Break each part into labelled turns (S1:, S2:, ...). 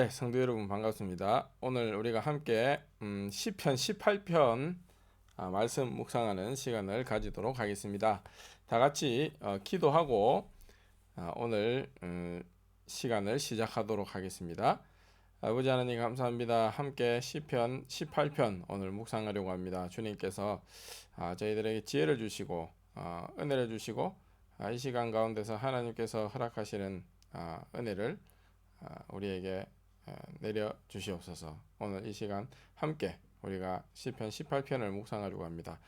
S1: 네, 성도 여러분 반갑습니다. 오늘 우리가 함께 시편 18편 말씀 묵상하는 시간을 가지도록 하겠습니다. 다 같이 기도하고 오늘 시간을 시작하도록 하겠습니다. 아버지 하나님 감사합니다. 함께 시편 18편 오늘 묵상하려고 합니다. 주님께서 저희들에게 지혜를 주시고 은혜를 주시고 이 시간 가운데서 하나님께서 허락하시는 은혜를 우리에게 내려 주시옵소서. 오늘 이 시간 함께 우리가 시편 18편을 묵상하려고 합니다.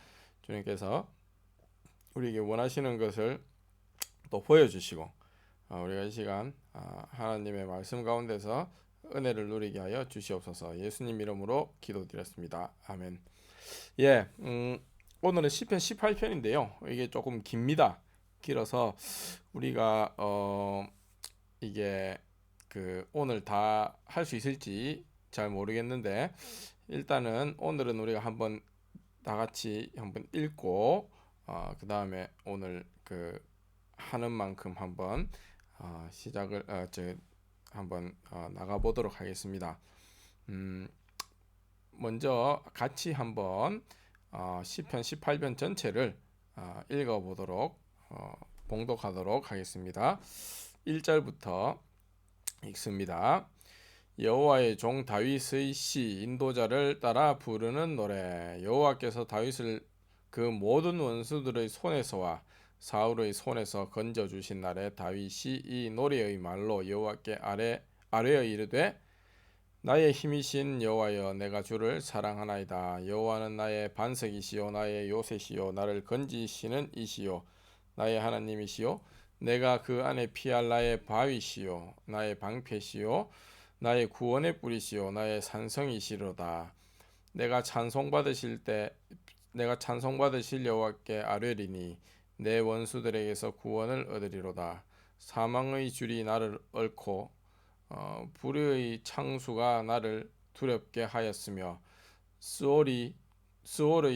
S1: 주님께서 우리에게 원하시는 것을 또 보여주시고 우리가 이 시간 하나님의 말씀 가운데서 은혜를 누리게 하여 주시옵소서. 예수님 이름으로 기도드렸습니다. 아멘. 예, 오늘은 시편 18편인데요. 이게 조금 깁니다. 길어서 우리가 이게 오늘 다 할 수 있을지 잘 모르겠는데 일단은 오늘은 우리가 한번 다 같이 한번 읽고 그 다음에 오늘 하는 만큼 한번 시작을 한번 나가 보도록 하겠습니다. 먼저 같이 한번 시편 18편 전체를 읽어 보도록 봉독하도록 하겠습니다. 1절부터 읽습니다. 여호와의 종 다윗의 시 인도자를 따라 부르는 노래. 여호와께서 다윗을 그 모든 원수들의 손에서와 사울의 손에서 건져 주신 날에 다윗이 이 노래의 말로 여호와께 아뢰어 이르되 나의 힘이신 여호와여 내가 주를 사랑하나이다. 여호와는 나의 반석이시요 나의 요새시요 나를 건지시는 이시요 나의 하나님이시요 내가 그 안에 피할 나의 바위시요 나의 방패시요 나의 구원의 뿌리시요 나의 산성이시로다. 내가 찬송받으실 여호와께 아뢰리니 내 원수들에게서 구원을 얻으리로다. 사망의 줄이 나를 얽고 불의의 창수가 나를 두렵게 하였으며 스올의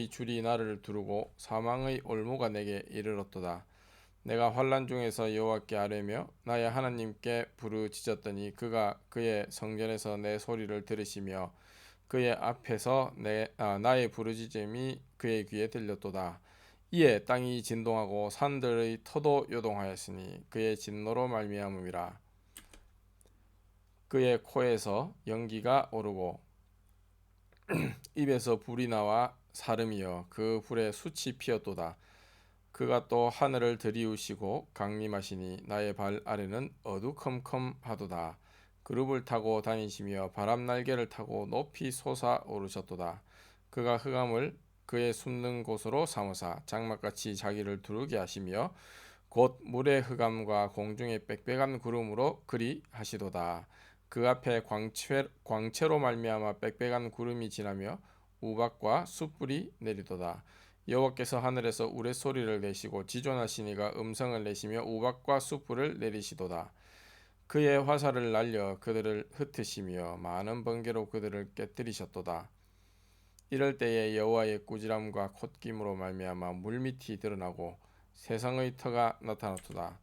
S1: 줄이 나를 두르고 사망의 올무가 내게 이르렀도다. 내가 환난 중에서 여호와께 아뢰며 나의 하나님께 부르짖었더니 그가 그의 성전에서 내 소리를 들으시며 그의 앞에서 나의 부르짖음이 그의 귀에 들렸도다. 이에 땅이 진동하고 산들의 터도 요동하였으니 그의 진노로 말미암음이라. 그의 코에서 연기가 오르고 입에서 불이 나와 사름이여 그 불에 숯이 피었도다. 그가 또 하늘을 들이우시고 강림하시니 나의 발 아래는 어두컴컴하도다. 그룹을 타고 다니시며 바람 날개를 타고 높이 솟아오르셨도다. 그가 흑암을 그의 숨는 곳으로 삼으사 장막같이 자기를 두르게 하시며 곧 물의 흑암과 공중의 빽빽한 구름으로 그리 하시도다. 그 앞에 광채로 말미암아 빽빽한 구름이 지나며 우박과 숯불이 내리도다. 여호와께서 하늘에서 우레소리를 내시고 지존하시니가 음성을 내시며 우박과 숯불을 내리시도다. 그의 화살을 날려 그들을 흩으시며 많은 번개로 그들을 깨뜨리셨도다. 이럴 때에 여호와의 꾸지람과 콧김으로 말미암아 물밑이 드러나고 세상의 터가 나타났도다.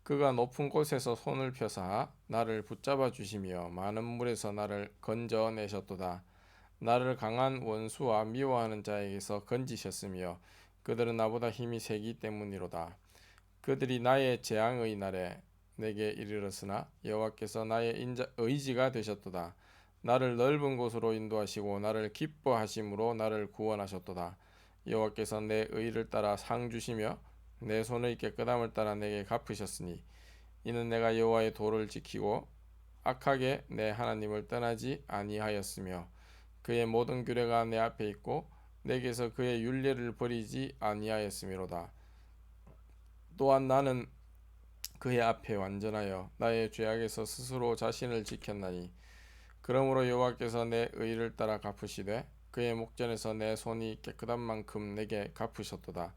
S1: 그가 높은 곳에서 손을 펴사 나를 붙잡아 주시며 많은 물에서 나를 건져내셨도다. 나를 강한 원수와 미워하는 자에게서 건지셨으며 그들은 나보다 힘이 세기 때문이로다. 그들이 나의 재앙의 날에 내게 이르렀으나 여호와께서 나의 의지가 되셨도다. 나를 넓은 곳으로 인도하시고 나를 기뻐하심으로 나를 구원하셨도다. 여호와께서 내 의를 따라 상 주시며 내 손의 깨끗함을 따라 내게 갚으셨으니 이는 내가 여호와의 도를 지키고 악하게 내 하나님을 떠나지 아니하였으며 그의 모든 규례가 내 앞에 있고 내게서 그의 율례를 버리지 아니하였음이로다. 또한 나는 그의 앞에 완전하여 나의 죄악에서 스스로 자신을 지켰나니 그러므로 여호와께서 내 의를 따라 갚으시되 그의 목전에서 내 손이 깨끗한 만큼 내게 갚으셨도다.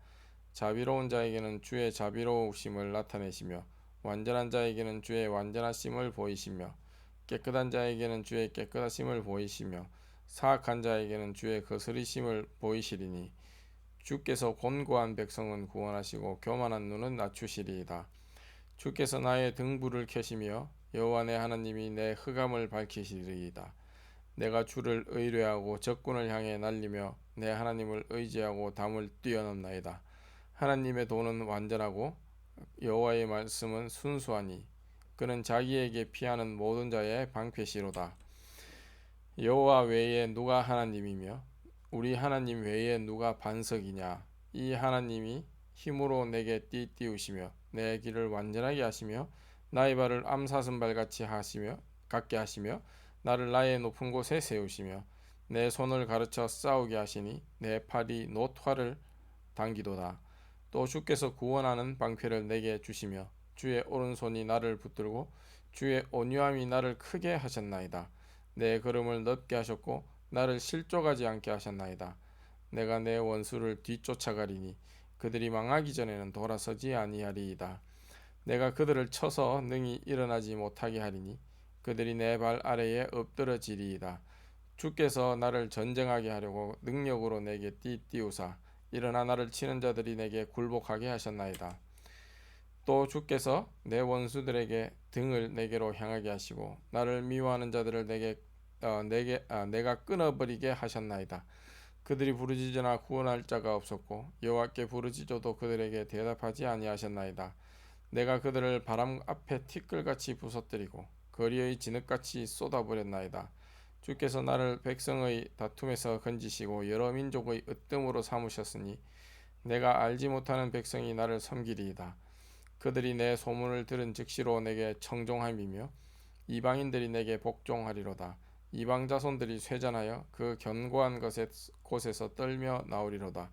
S1: 자비로운 자에게는 주의 자비로우심을 나타내시며 완전한 자에게는 주의 완전하심을 보이시며 깨끗한 자에게는 주의 깨끗하심을 보이시며 사악한 자에게는 주의 거스리심을 보이시리니 주께서 곤고한 백성은 구원하시고 교만한 눈은 낮추시리이다. 주께서 나의 등불을 켜시며 여호와 내 하나님이 내 흑암을 밝히시리이다. 내가 주를 의뢰하고 적군을 향해 날리며 내 하나님을 의지하고 담을 뛰어넘나이다. 하나님의 도는 완전하고 여호와의 말씀은 순수하니 그는 자기에게 피하는 모든 자의 방패시로다. 여호와 외에 누가 하나님이며 우리 하나님 외에 누가 반석이냐. 이 하나님이 힘으로 내게 띠띠우시며 내 길을 완전하게 하시며 나의 발을 암사슴발같이 하시며 같게 하시며 나를 나의 높은 곳에 세우시며 내 손을 가르쳐 싸우게 하시니 내 팔이 노화를 당기도다. 또 주께서 구원하는 방패를 내게 주시며 주의 오른손이 나를 붙들고 주의 온유함이 나를 크게 하셨나이다. 내 걸음을 넓게 하셨고 나를 실족하지 않게 하셨나이다. 내가 내 원수를 뒤쫓아가리니 그들이 망하기 전에는 돌아서지 아니하리이다. 내가 그들을 쳐서 능히 일어나지 못하게 하리니 그들이 내 발 아래에 엎드러지리이다. 주께서 나를 전쟁하게 하려고 능력으로 내게 띠띠우사 일어나 나를 치는 자들이 내게 굴복하게 하셨나이다. 또 주께서 내 원수들에게 등을 내게로 향하게 하시고 나를 미워하는 자들을 내가 끊어버리게 하셨나이다. 그들이 부르짖으나 구원할 자가 없었고 여호와께 부르짖어도 그들에게 대답하지 아니하셨나이다. 내가 그들을 바람 앞에 티끌같이 부서뜨리고 거리의 진흙같이 쏟아버렸나이다. 주께서 나를 백성의 다툼에서 건지시고 여러 민족의 으뜸으로 삼으셨으니 내가 알지 못하는 백성이 나를 섬기리이다. 그들이 내 소문을 들은 즉시로 내게 청종함이며 이방인들이 내게 복종하리로다. 이방 자손들이 쇠잔하여 그 견고한 곳에서 떨며 나오리로다.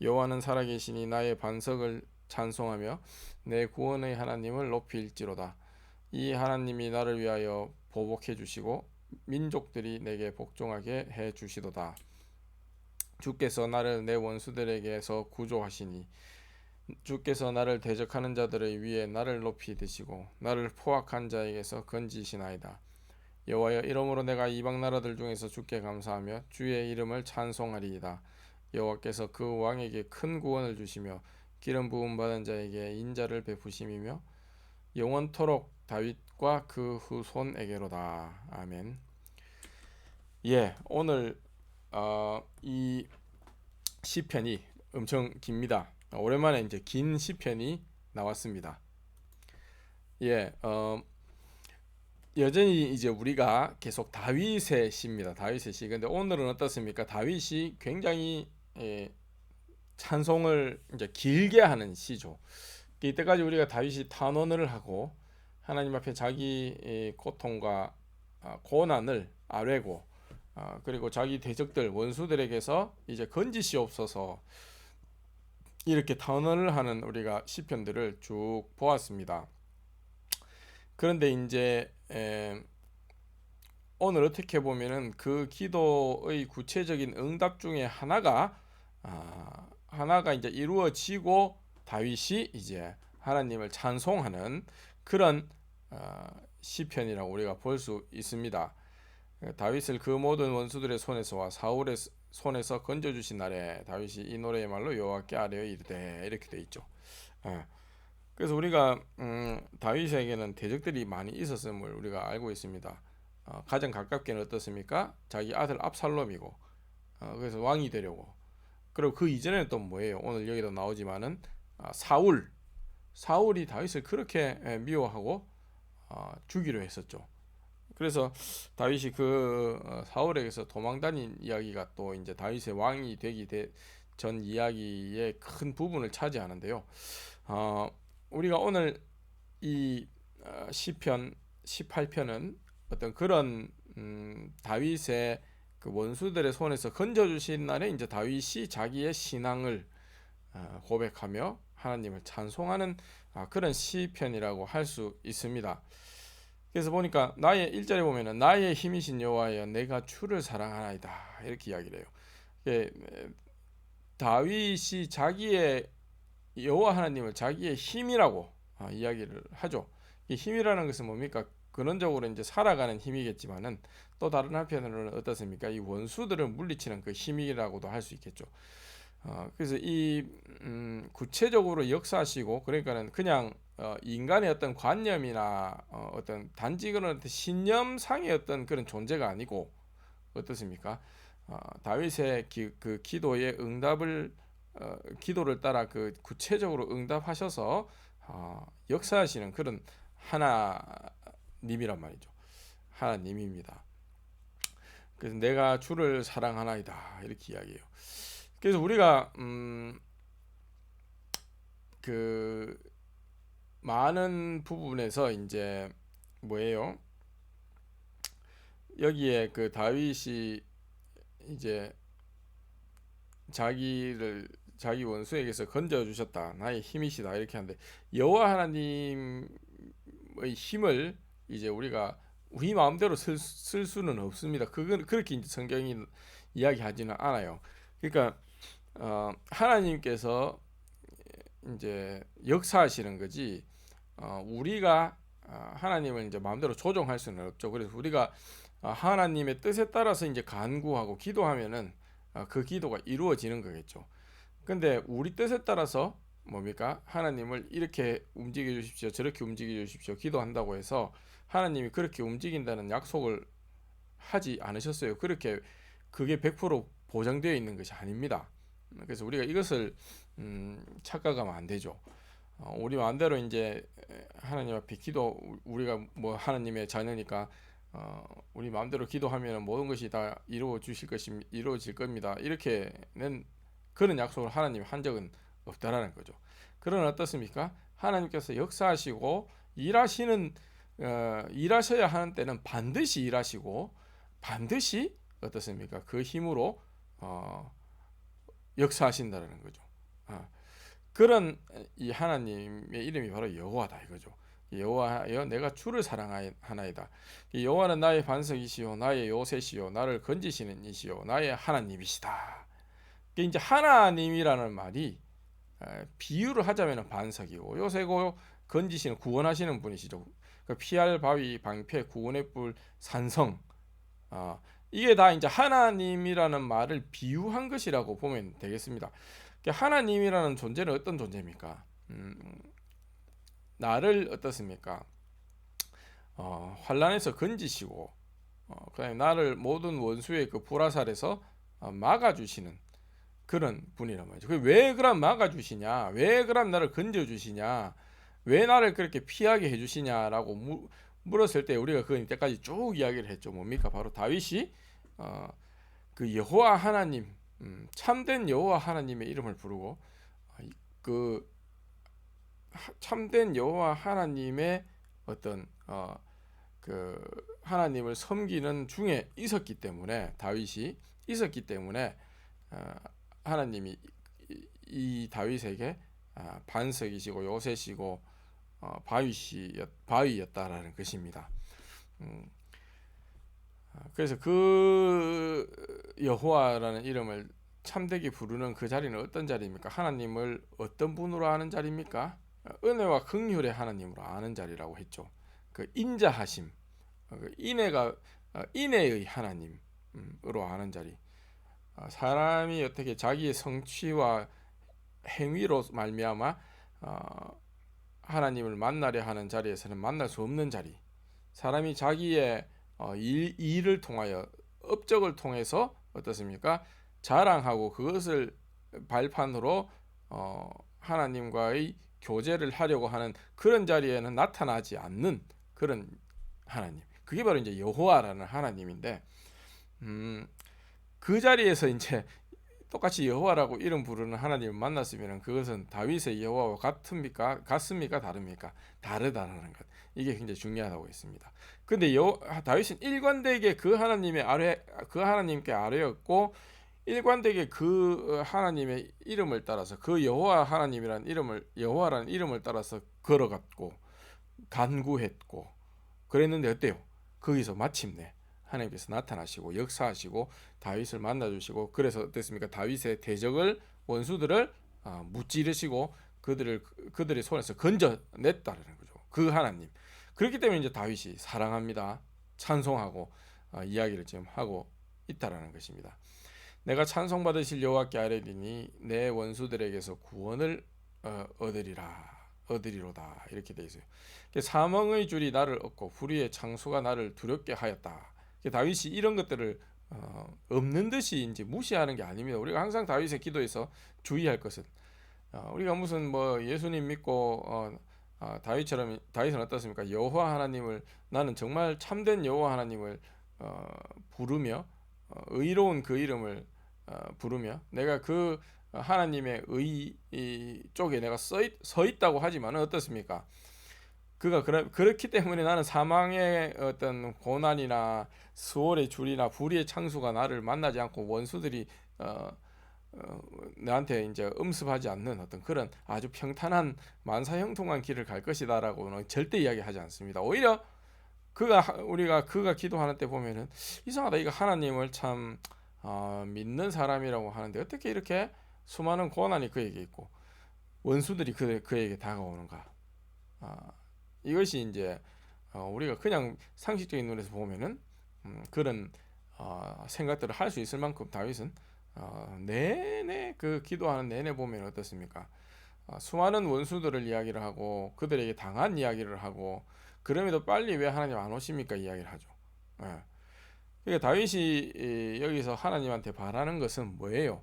S1: 여호와는 살아계시니 나의 반석을 찬송하며 내 구원의 하나님을 높일지로다. 이 하나님이 나를 위하여 보복해 주시고 민족들이 내게 복종하게 해 주시도다. 주께서 나를 내 원수들에게서 구조하시니 주께서 나를 대적하는 자들의 위에 나를 높이 드시고 나를 포악한 자에게서 건지시나이다. 여호와여, 이러므로 내가 이방 나라들 중에서 주께 감사하며 주의 이름을 찬송하리이다. 여호와께서 그 왕에게 큰 구원을 주시며 기름 부음 받은 자에게 인자를 베푸심이며 영원토록 다윗과 그 후손에게로다. 아멘. 오늘 이 시편이 엄청 깁니다. 오랜만에 이제 긴 시편이 나왔습니다. 여전히 이제 우리가 계속 다윗의 시입니다. 다윗의 시. 근데 오늘은 어떻습니까? 다윗이 굉장히 찬송을 이제 길게 하는 시죠. 이때까지 우리가 다윗이 탄원을 하고 하나님 앞에 자기 고통과 고난을 아뢰고 그리고 자기 대적들 원수들에게서 이제 건지시옵소서 이렇게 탄원을 하는 우리가 시편들을 쭉 보았습니다. 그런데 이제 오늘 어떻게 보면은 그 기도의 구체적인 응답 중에 하나가 이제 이루어지고 다윗이 이제 하나님을 찬송하는 그런 시편이라고 우리가 볼 수 있습니다. 다윗을 그 모든 원수들의 손에서와 사울의 손에서 건져주신 날에 다윗이 이 노래의 말로 여호와께 아뢰어 이르되 이렇게 돼 있죠. 그래서 우리가 다윗에게는 대적들이 많이 있었음을 우리가 알고 있습니다. 가장 가깝게는 어떻습니까? 자기 아들 압살롬이고 그래서 왕이 되려고. 그리고 그 이전에는 또 뭐예요? 오늘 여기도 나오지만은 사울이 다윗을 그렇게 미워하고 죽이려 했었죠. 그래서 다윗이 그 사울에게서 도망다닌 이야기가 또 이제 다윗의 왕이 되기 전 이야기의 큰 부분을 차지하는데요. 우리가 오늘 이 시편 18편은 어떤 그런 다윗의 그 원수들의 손에서 건져주신 날에 이제 다윗이 자기의 신앙을 고백하며 하나님을 찬송하는 그런 시편이라고 할 수 있습니다. 그래서 보니까 나의 1절에 보면은 나의 힘이신 여호와여 내가 주를 사랑하나이다 이렇게 이야기를 해요. 다윗이 자기의 여호와 하나님을 자기의 힘이라고 이야기를 하죠. 이 힘이라는 것은 뭡니까? 근원적으로 이제 살아가는 힘이겠지만은 또 다른 한편으로는 어떻습니까? 이 원수들을 물리치는 그 힘이라고도 할 수 있겠죠. 그래서 이 구체적으로 역사하시고 그러니까는 그냥 인간의 어떤 관념이나 어떤 단지 그런 어떤 신념상의 어떤 그런 존재가 아니고 어떻습니까? 다윗의 그 기도의 응답을 기도를 따라 그 구체적으로 응답하셔서 역사하시는 그런 하나님이란 말이죠. 하나님입니다. 그래서 내가 주를 사랑하나이다 이렇게 이야기해요. 그래서 우리가 그 많은 부분에서 이제 뭐예요? 여기에 그 다윗이 이제 자기 원수에게서 건져 주셨다. 나의 힘이시다. 이렇게 하는데 여호와 하나님의 힘을 이제 우리가 우리 마음대로 쓸 수는 없습니다. 그건 그렇게 이제 성경이 이야기하지는 않아요. 그러니까 하나님께서 이제 역사하시는 거지 우리가 하나님을 이제 마음대로 조종할 수는 없죠. 그래서 우리가 하나님의 뜻에 따라서 이제 간구하고 기도하면은 그 기도가 이루어지는 거겠죠. 근데 우리 뜻에 따라서 뭡니까? 하나님을 이렇게 움직여 주십시오. 저렇게 움직여 주십시오. 기도한다고 해서 하나님이 그렇게 움직인다는 약속을 하지 않으셨어요. 그렇게 그게 100% 보장되어 있는 것이 아닙니다. 그래서 우리가 이것을 착각하면 안 되죠. 우리 마음대로 이제 하나님 앞에 기도 우리가 뭐 하나님의 자녀니까 우리 마음대로 기도하면 모든 것이 다 이루어질 겁니다. 이렇게는 그런 약속을 하나님이 한 적은 없다라는 거죠. 그러나 어떻습니까? 하나님께서 역사하시고 일하셔야 하는 때는 반드시 일하시고 반드시 어떻습니까? 그 힘으로 역사하신다라는 거죠. 그런 이 하나님의 이름이 바로 여호와다 이거죠. 여호와여 내가 주를 사랑하나이다. 여호와는 나의 반석이시요 나의 요새시요 나를 건지시는 이시요 나의 하나님이시다. 이제 하나님이라는 말이 비유를 하자면 반석이고 요새고 건지시는 구원하시는 분이시죠. 피할 바위 방패 구원의 뿔 산성 이게 다 이제 하나님이라는 말을 비유한 것이라고 보면 되겠습니다. 하나님이라는 존재는 어떤 존재입니까? 나를 어떻습니까? 환란에서 건지시고 그다음에 나를 모든 원수의 그 불화살에서 막아주시는 그런 분이란 말이죠. 왜 그럼 막아주시냐? 왜 그럼 나를 건져주시냐? 왜 나를 그렇게 피하게 해주시냐라고 물었을 때 우리가 그 이때까지 쭉 이야기를 했죠. 뭡니까? 바로 다윗이 그 여호와 하나님, 참된 여호와 하나님의 이름을 부르고 그 참된 여호와 하나님의 어떤 그 하나님을 섬기는 중에 있었기 때문에 다윗이 있었기 때문에 하나님이 이 다윗에게 반석이시고 요새시고 바위였다라는 것입니다. 그래서 그 여호와라는 이름을 참되게 부르는 그 자리는 어떤 자리입니까? 하나님을 어떤 분으로 아는 자리입니까? 은혜와 긍휼의 하나님으로 아는 자리라고 했죠. 그 인자하심, 그 인애의 하나님으로 아는 자리. 사람이 어떻게 자기의 성취와 행위로 말미암아 하나님을 만나려 하는 자리에서는 만날 수 없는 자리. 사람이 자기의 일을 통하여 업적을 통해서 어떻습니까? 자랑하고 그것을 발판으로 하나님과의 교제를 하려고 하는 그런 자리에는 나타나지 않는 그런 하나님. 그게 바로 이제 여호와라는 하나님인데, 그 자리에서 이제 똑같이 여호와라고 이름 부르는 하나님을 만났으면 그것은 다윗의 여호와와 같습니까? 다릅니까? 다르다는 것. 이게 굉장히 중요하다고 했습니다. 근데 다윗은 일관되게 그 하나님께 아뢰었고 일관되게 그 하나님의 이름을 따라서 그 여호와라는 이름을 따라서 걸어갔고 간구했고 그랬는데 어때요? 거기서 마침내 하나님께서 나타나시고 역사하시고 다윗을 만나주시고 그래서 어땠습니까? 다윗의 대적을 원수들을 무찌르시고 그들의 손에서 건져냈다는 거죠. 그 하나님. 그렇기 때문에 이제 다윗이 사랑합니다. 찬송하고 이야기를 지금 하고 있다라는 것입니다. 내가 찬송받으실 여호와께 아뢰리니 내 원수들에게서 구원을 얻으리로다 이렇게 돼 있어요. 사망의 줄이 나를 얻고 불의의 창수가 나를 두렵게 하였다. 다윗이 이런 것들을 없는 듯이 이제 무시하는 게 아닙니다. 우리가 항상 다윗의 기도에서 주의할 것은 우리가 무슨 뭐 예수님 믿고 다윗은 어떻습니까? 여호와 하나님을 나는 정말 참된 여호와 하나님을 부르며 의로운 그 이름을 부르며 내가 그 하나님의 의 쪽에 내가 서 있다고 하지만 어떻습니까? 그가 그렇기 때문에 나는 사망의 어떤 고난이나 수월의 줄이나 불의의 창수가 나를 만나지 않고 원수들이 나한테 이제 음습하지 않는 어떤 그런 아주 평탄한 만사형통한 길을 갈 것이다라고는 절대 이야기하지 않습니다. 오히려 우리가 기도하는 때 보면은 이상하다, 이거 하나님을 참 믿는 사람이라고 하는데 어떻게 이렇게 수많은 고난이 그에게 있고 원수들이 그에게 다가오는가? 이것이 이제 우리가 그냥 상식적인 눈에서 보면은 그런 생각들을 할 수 있을 만큼 다윗은 내내 그 기도하는 내내 보면 어떻습니까? 수많은 원수들을 이야기를 하고 그들에게 당한 이야기를 하고 그럼에도 빨리 왜 하나님 안 오십니까 이야기를 하죠. 그러니까 다윗이 여기서 하나님한테 바라는 것은 뭐예요?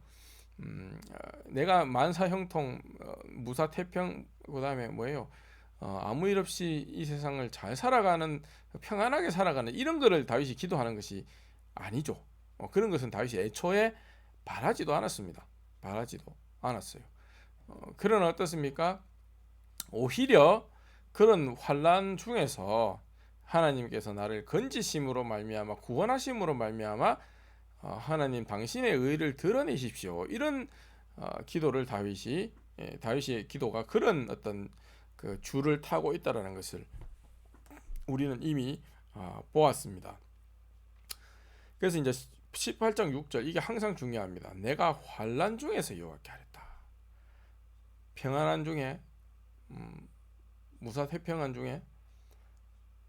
S1: 내가 만사형통, 무사태평, 그 다음에 뭐예요? 아무 일 없이 이 세상을 잘 살아가는, 평안하게 살아가는 이런 거를 다윗이 기도하는 것이 아니죠. 그런 것은 다윗이 애초에 바라지도 않았습니다. 바라지도 않았어요. 그러나 어떻습니까? 오히려 그런 환난 중에서 하나님께서 나를 건지심으로 말미암아 구원하심으로 말미암아 하나님 당신의 의를 드러내십시오. 이런 기도를 다윗의 기도가 그런 어떤 그 줄을 타고 있다라는 것을 우리는 이미 보았습니다. 그래서 이제 18장 6절 이게 항상 중요합니다. 내가 환난 중에서 여호와께 아뢰다. 평안한 중에 무사태평한 중에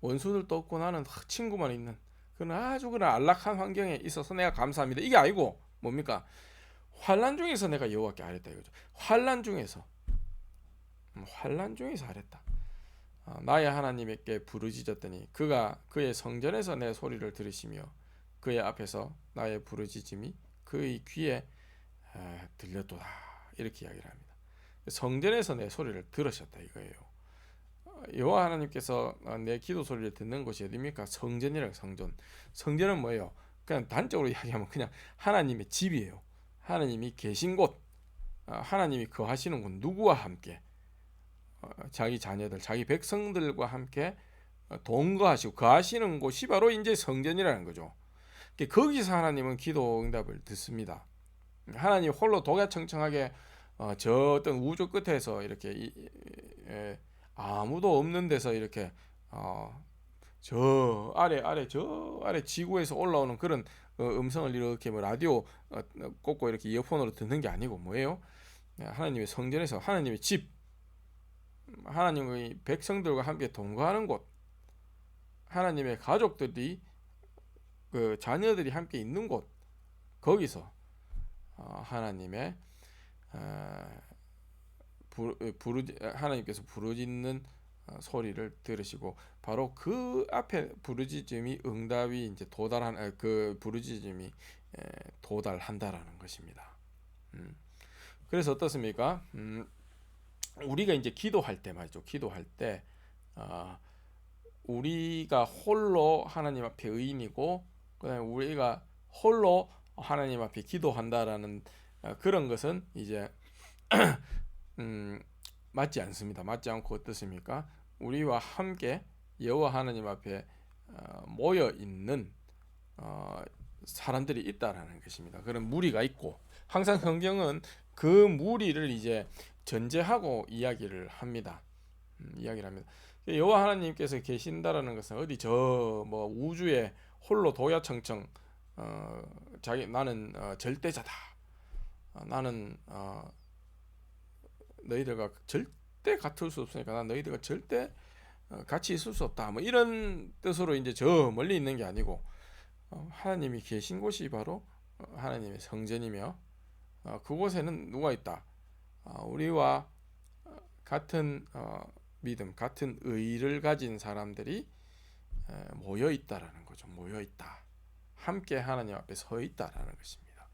S1: 원수들도 없고 나는 친구만 있는 그런 아주 그런 안락한 환경에 있어서 내가 감사합니다. 이게 아니고 뭡니까? 환난 중에서 내가 여호와께 아뢰다 이거죠. 환난 중에서 아뢰다. 나의 하나님께 부르짖었더니 그가 그의 성전에서 내 소리를 들으시며 그의 앞에서 나의 부르짖음이 그의 귀에 들렸도다. 이렇게 이야기를 합니다. 성전에서 내 소리를 들으셨다 이거예요. 여호와 하나님께서 내 기도 소리를 듣는 곳이 어디입니까? 성전이라고. 성전은 뭐예요? 그냥 단적으로 이야기하면 그냥 하나님의 집이에요. 하나님이 계신 곳, 하나님이 거하시는 곳, 누구와 함께? 자기 자녀들, 자기 백성들과 함께 동거하시고 거하시는 곳이 바로 이제 성전이라는 거죠. 거기서 하나님은 기도 응답을 듣습니다. 하나님 홀로 독야청청하게 저 어떤 우주 끝에서 이렇게 아무도 없는 데서 이렇게 저 아래 지구에서 올라오는 그런 음성을 이렇게 뭐 라디오 꽂고 이렇게 이어폰으로 듣는 게 아니고 뭐예요? 하나님의 성전에서 하나님의 집, 하나님의 백성들과 함께 동거하는 곳, 하나님의 가족들이 그 자녀들이 함께 있는 곳, 거기서 하나님의 하나님께서 부르짖는 소리를 들으시고 바로 그 앞에 부르짖음이 응답이 이제 그 부르짖음이 도달한다라는 것입니다. 그래서 어떻습니까? 우리가 이제 기도할 때 말이죠. 기도할 때 우리가 홀로 하나님 앞에 의인이고 그다음에 우리가 홀로 하나님 앞에 기도한다라는 그런 것은 이제 맞지 않습니다. 맞지 않고 어떻습니까? 우리와 함께 여호와 하나님 앞에 모여 있는 사람들이 있다라는 것입니다. 그런 무리가 있고 항상 성경은 그 무리를 이제 전제하고 이야기를 합니다. 여호와 하나님께서 계신다라는 것은 어디 저 뭐 우주에 홀로 도야청청 나는 절대자다. 나는 너희들과 절대 같을 수 없으니까 난 너희들과 절대 같이 있을 수 없다. 뭐 이런 뜻으로 이제 저 멀리 있는 게 아니고 하나님이 계신 곳이 바로 하나님의 성전이며 그곳에는 누가 있다? 우리와 같은 믿음, 같은 의를 가진 사람들이 모여 있다라는 거죠. 모여 있다. 함께 하나님 앞에 서 있다라는 것입니다.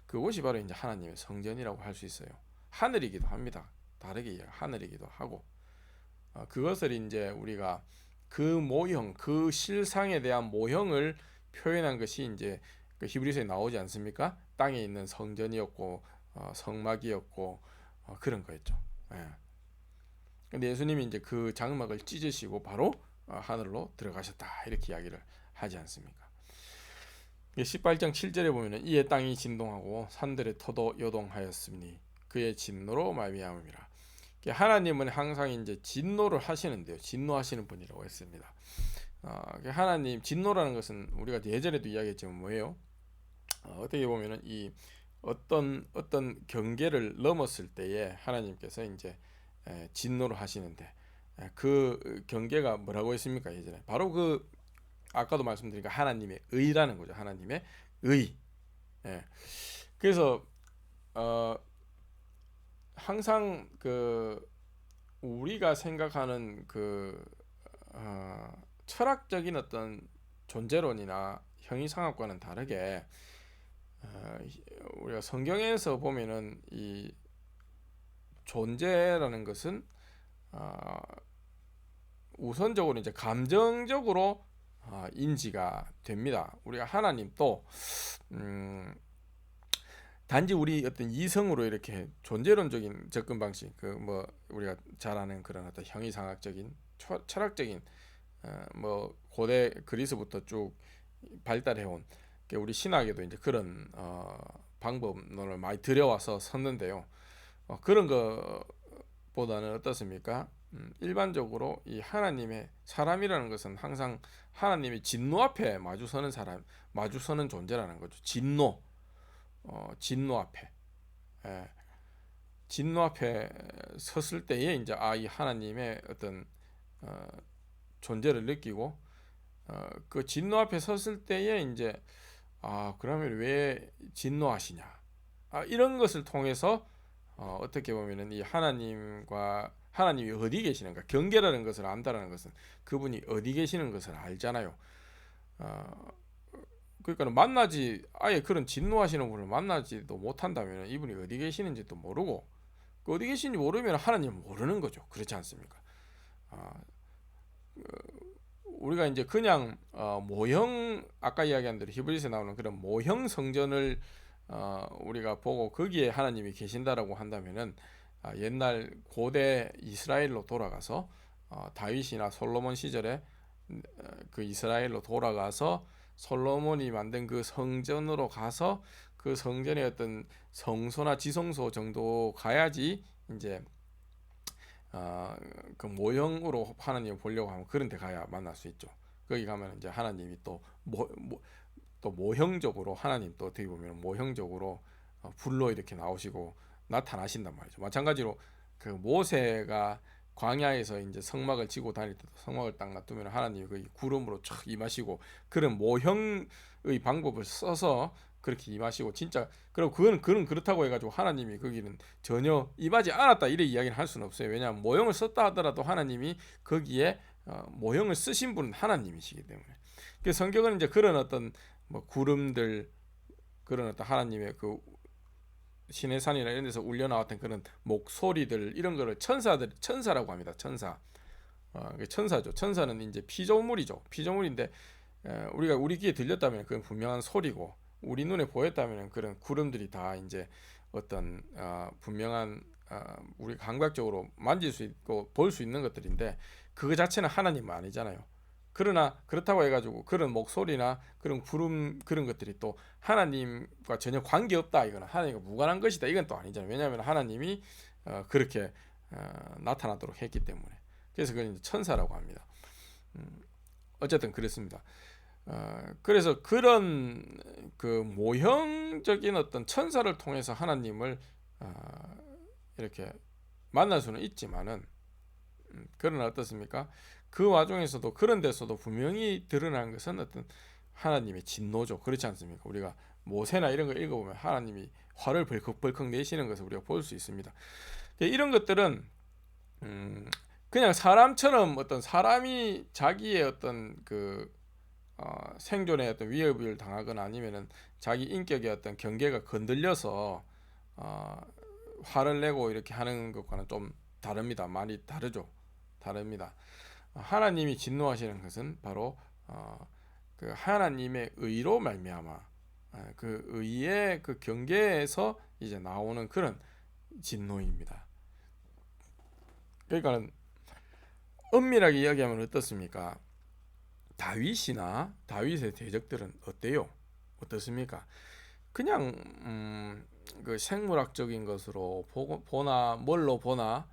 S1: 그곳이 바로 이제 하나님의 성전이라고 할 수 있어요. 하늘이기도 합니다. 다르게 하늘이기도 하고 그것을 이제 우리가 그 모형, 그 실상에 대한 모형을 표현한 것이 이제 그 히브리서에 나오지 않습니까? 땅에 있는 성전이었고 성막이었고 그런 거였죠. 예. 근데 예수님이 이제 그 장막을 찢으시고 바로 하늘로 들어가셨다 이렇게 이야기를 하지 않습니까? 18장 7절에 보면은 이에 땅이 진동하고 산들의 터도 요동하였으니 그의 진노로 말미암음이라. 하나님은 항상 이제 진노를 하시는데요. 진노하시는 분이라고 했습니다. 하나님 진노라는 것은 우리가 예전에도 이야기했지만 뭐예요? 어떻게 보면은 이 어떤 경계를 넘었을 때에 하나님께서 이제 진노를 하시는데 그 경계가 뭐라고 했습니까? 예전에 바로 그 아까도 말씀드린 하나님의 의라는 거죠. 하나님의 의. 그래서 항상 그 우리가 생각하는 그 철학적인 어떤 존재론이나 형이상학과는 다르게 우리가 성경에서 보면은 이 존재라는 것은 우선적으로 이제 감정적으로 인지가 됩니다. 우리가 하나님도 단지 우리 어떤 이성으로 이렇게 존재론적인 접근 방식, 그 뭐 우리가 잘 아는 그런 어떤 형이상학적인 철학적인 뭐 고대 그리스부터 쭉 발달해온 우리 신학에도 이제 그런 방법론을 많이 들여와서 썼는데요. 그런 것보다는 어떻습니까? 일반적으로 이 하나님의 사람이라는 것은 항상 하나님의 진노 앞에 마주서는 사람, 마주서는 존재라는 거죠. 진노 앞에, 진노 앞에 섰을 때에 이제 이 하나님의 어떤 존재를 느끼고 그 진노 앞에 섰을 때에 이제 그러면 왜 진노하시냐? 이런 것을 통해서 어떻게 보면은 이 하나님이 어디 계시는가? 경계라는 것을 안다라는 것은 그분이 어디 계시는 것을 알잖아요. 그러니까 아예 그런 진노하시는 분을 만나지도 못한다면 이분이 어디 계시는지도 모르고 어디 계신지 모르면 하나님 모르는 거죠. 그렇지 않습니까? 우리가 이제 그냥 모형 아까 이야기한 대로 히브리서에 나오는 그런 모형 성전을 우리가 보고 거기에 하나님이 계신다라고 한다면은 옛날 고대 이스라엘로 돌아가서 다윗이나 솔로몬 시절에 그 이스라엘로 돌아가서 솔로몬이 만든 그 성전으로 가서 그 성전의 어떤 성소나 지성소 정도 가야지 이제 그 모형으로 하나님을 보려고 하면 그런 데 가야 만날 수 있죠. 거기 가면 이제 하나님이 또 모형적으로 하나님 또 어떻게 보면 모형적으로 불로 이렇게 나오시고 나타나신단 말이죠. 마찬가지로 그 모세가 광야에서 이제 성막을 지고 다닐 때도 성막을 딱 놔두면 하나님이 그 구름으로 촥 임하시고 그런 모형의 방법을 써서 그렇게 임하시고 진짜 그리고 그건 그렇다고 해가지고 하나님이 거기는 전혀 임하지 않았다 이래 이야기는 할 수는 없어요. 왜냐하면 모형을 썼다 하더라도 하나님이 거기에 모형을 쓰신 분은 하나님이시기 때문에. 그 성경은 이제 그런 어떤 뭐 구름들 그런 어떤 하나님의 그 신의 산이나 이런 데서 울려 나왔던 그런 목소리들 이런 거를 천사라고 합니다. 천사죠. 천사는 이제 피조물이죠. 피조물인데 우리가 우리 귀에 들렸다면 그건 분명한 소리고 우리 눈에 보였다면 그런 구름들이 다 이제 어떤 분명한 우리 감각적으로 만질 수 있고 볼 수 있는 것들인데 그거 자체는 하나님은 아니잖아요. 그러나 그렇다고 해가지고 그런 목소리나 그런 구름 그런 것들이 또 하나님과 전혀 관계없다 이거는 하나님과 무관한 것이다 이건 또 아니잖아요. 왜냐하면 하나님이 그렇게 나타나도록 했기 때문에. 그래서 그건 이제 천사라고 합니다. 어쨌든 그렇습니다. 그래서 그런 그 모형적인 어떤 천사를 통해서 하나님을 이렇게 만날 수는 있지만은 그러나 어떻습니까? 그 와중에서도 그런 데서도 분명히 드러난 것은 어떤 하나님의 진노죠. 그렇지 않습니까? 우리가 모세나 이런 거 읽어보면 하나님이 화를 벌컥벌컥 내시는 것을 우리가 볼 수 있습니다. 이런 것들은 그냥 사람처럼 어떤 사람이 자기의 어떤 그 생존에 어떤 위협을 당하거나 아니면은 자기 인격의 어떤 경계가 건들려서 화를 내고 이렇게 하는 것과는 좀 다릅니다. 많이 다르죠. 다릅니다. 하나님이 진노하시는 것은 바로 그 하나님의 의로 말미암아 그 의의 그 경계에서 이제 나오는 그런 진노입니다. 그러니까 엄밀하게 이야기하면 어떻습니까? 다윗이나 다윗의 대적들은 어때요? 어떻습니까? 그냥 그 생물학적인 것으로 보나 뭘로 보나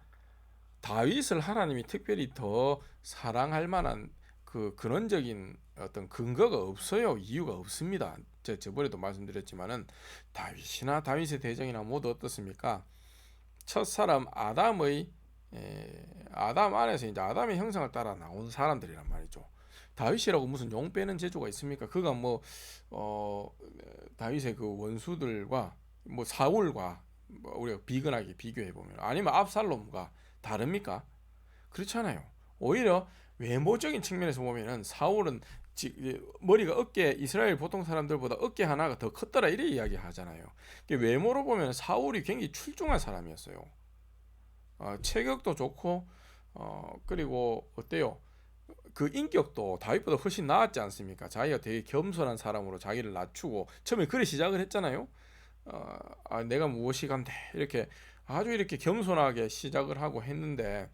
S1: 다윗을 하나님이 특별히 더 사랑할 만한 그 근원적인 어떤 근거가 없어요. 이유가 없습니다. 제가 저번에도 말씀드렸지만은 다윗이나 다윗의 대적이나 모두 어떻습니까? 첫사람 아담의 아담 안에서 이제 아담의 형상을 따라 나온 사람들이란 말이죠. 다윗이라고 무슨 용 빼는 재주가 있습니까? 그가 뭐 다윗의 그 원수들과 뭐 사울과 뭐 우리가 비근하게 비교해 보면 아니면 압살롬과 다릅니까? 그렇잖아요. 오히려 외모적인 측면에서 보면은 사울은 머리가 어깨 이스라엘 보통 사람들보다 어깨 하나가 더 컸더라 이래 이야기하잖아요. 외모로 보면 사울이 굉장히 출중한 사람이었어요. 체격도 좋고 그리고 어때요? 그 인격도 다윗보다 훨씬 나았지 않습니까? 자기가 되게 겸손한 사람으로 자기를 낮추고 처음에 그래 시작을 했잖아요. 내가 무엇이 간대 이렇게 아주 이렇게 겸손하게 시작을 하고 했는데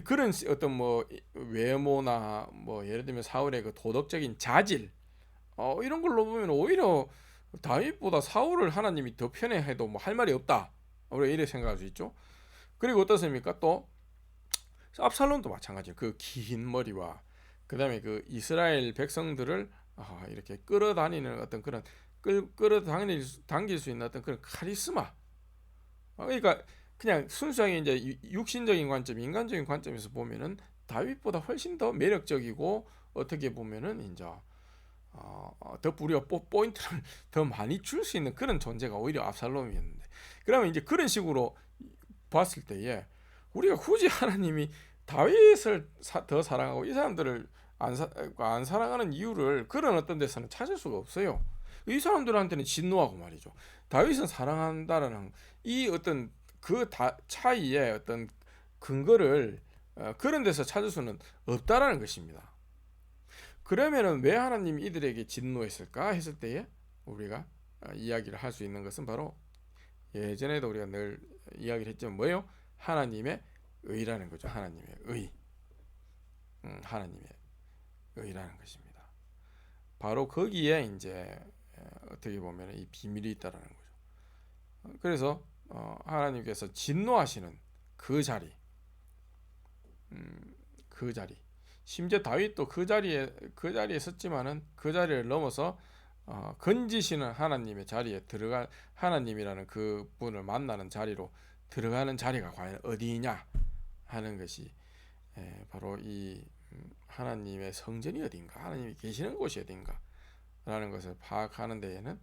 S1: 그런 어떤 뭐 외모나 뭐 예를 들면 사울의 그 도덕적인 자질 이런 걸로 보면 오히려 다윗보다 사울을 하나님이 더 편애해도 뭐 할 말이 없다. 우리가 이렇게 생각할 수 있죠. 그리고 어떻습니까? 또 압살롬도 마찬가지예요. 그 긴 머리와 그다음에 그 이스라엘 백성들을 이렇게 끌어다니는 어떤 그런 당길 수 있는 어떤 그런 카리스마. 그러니까 그냥 순수하게 이제 육신적인 관점, 인간적인 관점에서 보면은 다윗보다 훨씬 더 매력적이고 어떻게 보면은 이제 더 우리가 포인트를 더 많이 줄 수 있는 그런 존재가 오히려 압살롬이었는데 그러면 이제 그런 식으로 봤을 때에 우리가 굳이 하나님이 다윗을 더 사랑하고 이 사람들을 안 사랑하는 이유를 그런 어떤 데서는 찾을 수가 없어요. 이 사람들한테는 진노하고 말이죠. 다윗은 사랑한다라는 이 어떤 그 차이의 어떤 근거를 그런 데서 찾을 수는 없다라는 것입니다. 그러면은 왜 하나님이 이들에게 진노했을까 했을 때에 우리가 이야기를 할 수 있는 것은 바로 예전에도 우리가 늘 이야기를 했지만 뭐예요? 하나님의 의라는 거죠. 하나님의 의. 하나님의 의라는 것입니다. 바로 거기에 이제 어떻게 보면 이 비밀이 있다라는 거죠. 그래서 하나님께서 진노하시는 그 자리, 그 자리. 심지어 다윗도 그 자리에 섰지만은 그 자리를 넘어서 건지시는 하나님의 자리에 들어갈 하나님이라는 그 분을 만나는 자리로 들어가는 자리가 과연 어디냐 하는 것이 바로 이 하나님의 성전이 어딘가, 하나님이 계시는 곳이 어딘가 라는 것을 파악하는 데에는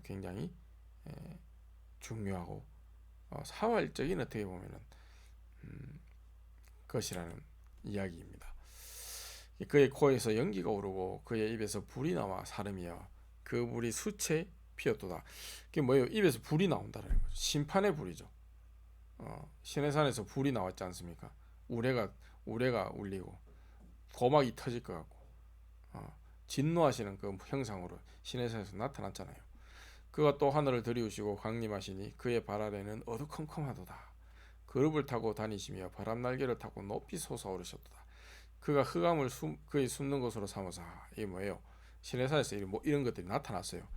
S1: 굉장히 중요하고 사활적인 어떻게 보면은 것이라는 이야기입니다. 그의 코에서 연기가 오르고 그의 입에서 불이 나와 사름이여 그 불이 수채 피었도다. 그게 뭐예요? 입에서 불이 나온다는 거죠. 심판의 불이죠. 시내산에서 불이 나왔지 않습니까? 우레가 울리고 고막이 터질 것 같고 진노하시는 그 형상으로 시내산에서 나타났잖아요. 그가 또 하늘을 들이우시고 강림하시니 그의 발 아래는 어두컴컴하도다. 그룹을 타고 다니시며 바람 날개를 타고 높이 솟아오르셨도다. 그가 흑암을 그의 숨는 곳으로 삼으사. 이게 뭐예요? 시내산에서 이런 것들이 나타났어요.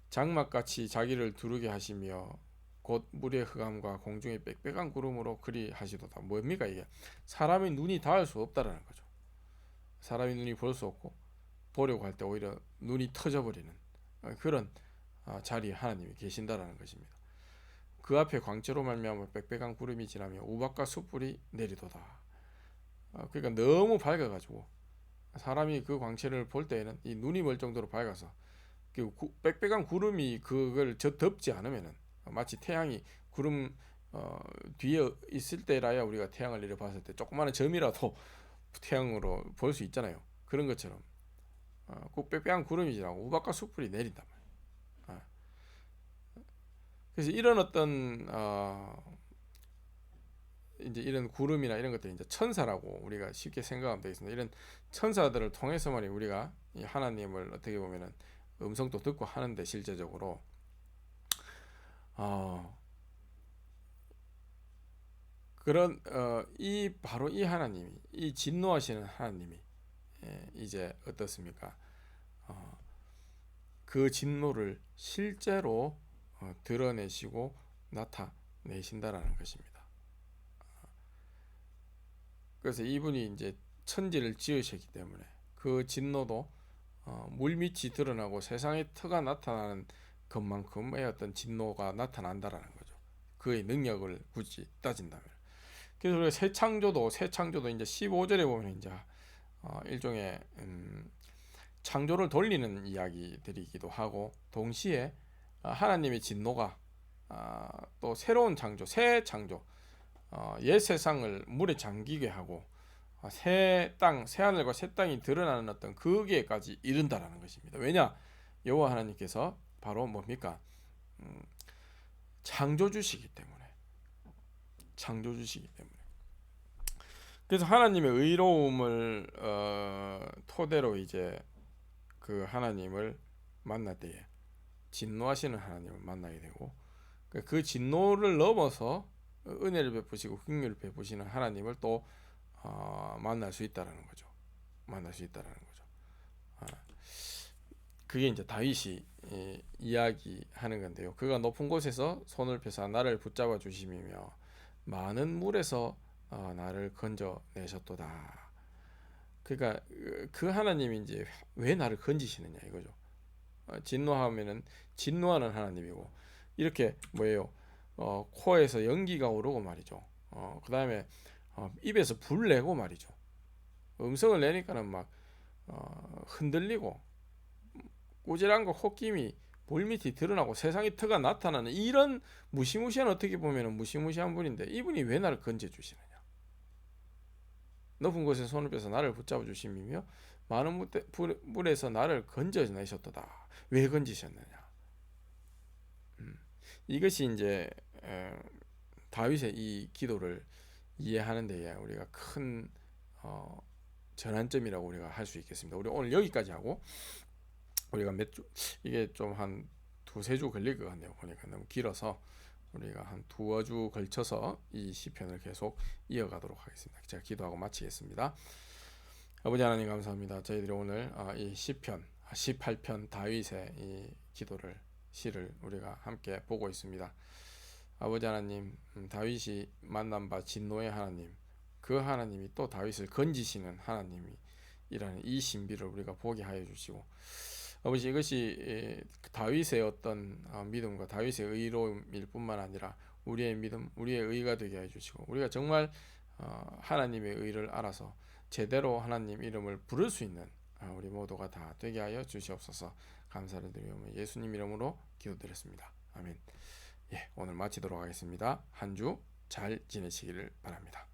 S1: 장막같이 자기를 두르게 하시며 곧 물의 흑암과 공중의 빽빽한 구름으로 그리 하시도다. 뭡니까 이게? 사람의 눈이 닿을 수 없다라는 거죠. 사람의 눈이 볼 수 없고 보려고 할 때 오히려 눈이 터져버리는 그런 자리에 하나님이 계신다라는 것입니다. 그 앞에 광채로 말미암아 빽빽한 구름이 지나며 우박과 숯불이 내리도다. 그러니까 너무 밝아가지고 사람이 그 광채를 볼 때에는 이 눈이 멀 정도로 밝아서 그 빽빽한 구름이 그걸 덮지 않으면은 마치 태양이 구름 뒤에 있을 때라야 우리가 태양을 이렇게 봤을 때 조그마한 점이라도 태양으로 볼 수 있잖아요. 그런 것처럼 그 빽빽한 구름이 지나고 우박과 숯불이 내린단 말이에요. 그래서 이런 어떤 이제 이런 구름이나 이런 것들이 이제 천사라고 우리가 쉽게 생각하면 되겠습니다. 이런 천사들을 통해서만 우리가 이 하나님을 어떻게 보면은 음성도 듣고 하는데 실제적으로 그런 이 바로 이 하나님이 이 진노하시는 하나님이 이제 어떻습니까? 그 진노를 실제로 드러내시고 나타내신다라는 것입니다. 그래서 이분이 이제 천지를 지으셨기 때문에 그 진노도 물밑이 드러나고 세상의 터가 나타나는 것만큼의 어떤 진노가 나타난다라는 거죠. 그의 능력을 굳이 따진다면. 그래서 우리가 새 창조도 이제 15절에 보면 이제 일종의 창조를 돌리는 이야기들이기도 하고 동시에 하나님의 진노가 또 새로운 창조, 새 창조, 옛 세상을 물에 잠기게 하고 새 땅, 새 하늘과 새 땅이 드러나는 어떤 거기에까지 이른다라는 것입니다. 왜냐? 여호와 하나님께서 바로 뭡니까? 창조주시기 때문에. 그래서 하나님의 의로움을 토대로 이제 그 하나님을 만날 때에 진노하시는 하나님을 만나게 되고 그 진노를 넘어서 은혜를 베푸시고 긍휼을 베푸시는 하나님을 또 만날 수 있다라는 거죠. 그게 이제 다윗이 이야기하는 건데요. 그가 높은 곳에서 손을 펴사 나를 붙잡아 주심이며 많은 물에서 나를 건져내셨도다. 그러니까 그 하나님이 이제 왜 나를 건지시느냐 이거죠. 진노하면은 진노하는 하나님이고 이렇게 뭐예요? 코에서 연기가 오르고 말이죠. 그 다음에 입에서 불 내고 말이죠. 음성을 내니까는 막 흔들리고 꾸지람과 콧김이 볼밑이 드러나고 세상의 터가 나타나는 이런 무시무시한 어떻게 보면 무시무시한 분인데 이분이 왜 나를 건져주시느냐. 높은 곳에 손을 빼서 나를 붙잡아 주심이며 많은 물에서 나를 건져내셨도다. 왜 건지셨느냐. 이것이 이제 다윗의 이 기도를 이해하는 데에 우리가 큰 전환점이라고 우리가 할 수 있겠습니다. 우리 오늘 여기까지 하고 우리가 이게 좀 한 두세 주 걸릴 것 같네요. 보니까 너무 길어서 우리가 한 두어 주 걸쳐서 이 시편을 계속 이어가도록 하겠습니다. 제가 기도하고 마치겠습니다. 아버지 하나님 감사합니다. 저희들이 오늘 이 시편 18편 다윗의 이 기도를 시를 우리가 함께 보고 있습니다. 아버지 하나님, 다윗이 만난 바 진노의 하나님, 그 하나님이 또 다윗을 건지시는 하나님이라는 이 신비를 우리가 보게 하여 주시고, 아버지 이것이 다윗의 어떤 믿음과 다윗의 의로움일 뿐만 아니라 우리의 믿음, 우리의 의가 되게 해 주시고 우리가 정말 하나님의 의를 알아서 제대로 하나님 이름을 부를 수 있는 우리 모두가 다 되게 하여 주시옵소서. 감사를 드리며 예수님 이름으로 기도드렸습니다. 아멘. 오늘 마치도록 하겠습니다. 한 주 잘 지내시기를 바랍니다.